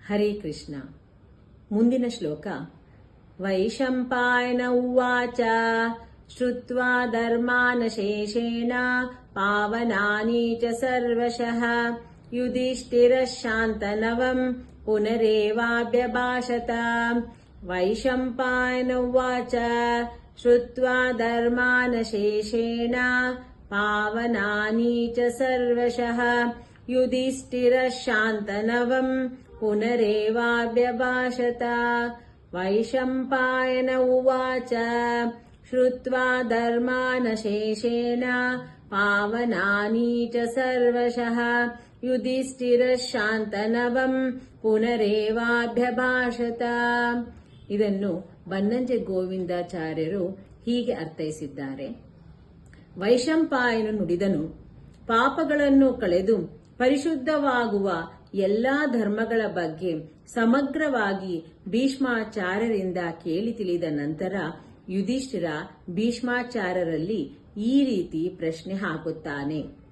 ಹರೇ ಕೃಷ್ಣ. ಮುಂದಿನ ಶ್ಲೋಕ. ವೈಶಂಪಾಯನ ಉವಾಚ ಶ್ರುತ್ವಾ ಧರ್ಮಾನಶೇಷೇಣ ಪಾವನಾನಿ ಚ ಸರ್ವಶಃ ಯುಧಿಷ್ಠಿರಃ ಶಾಂತನವಂ ಪುನರೇವಾಭ್ಯಭಾಷತ. ವೈಶಂಪಾಯನ ಉವಾಚ ಶ್ರುತ್ವಾ ಧರ್ಮಾನಶೇಷೇಣ ಪಾವನಾನಿ ಚ ಸರ್ವಶಃ ಯುಧಿಷ್ಠಿರಃ ಶಾಂತನವಂ ಪುನರೇವಾಭ್ಯಭಾಷತ. ವೈಶಂಪಾಯನ ಉವಾಚ ಶ್ರುತ್ವಾ ಧರ್ಮಾನಶೇಷೇಣ ಪಾವನಾನಿ ಚ ಸರ್ವಶಃ ಯುಧಿಷ್ಠಿರಃ ಶಾಂತನವಂ ಪುನರೇವಾಭ್ಯಭಾಷತ. ಇದನ್ನು ಬನ್ನಂಜೆ ಗೋವಿಂದಾಚಾರ್ಯರು ಹೀಗೆ ಅರ್ಥೈಸಿದ್ದಾರೆ. ವೈಶಂಪಾಯನು ನುಡಿದನು, ಪಾಪಗಳನ್ನು ಕಳೆದು ಪರಿಶುದ್ಧವಾಗುವ ಎಲ್ಲಾ ಧರ್ಮಗಳ ಬಗ್ಗೆ ಸಮಗ್ರವಾಗಿ ಭೀಷ್ಮಾಚಾರ್ಯರಿಂದ ಕೇಳಿ ತಿಳಿದ ನಂತರ ಯುಧಿಷ್ಠಿರ ಭೀಷ್ಮಾಚಾರ್ಯರಲ್ಲಿ ಈ ರೀತಿ ಪ್ರಶ್ನೆ ಹಾಕುತ್ತಾನೆ.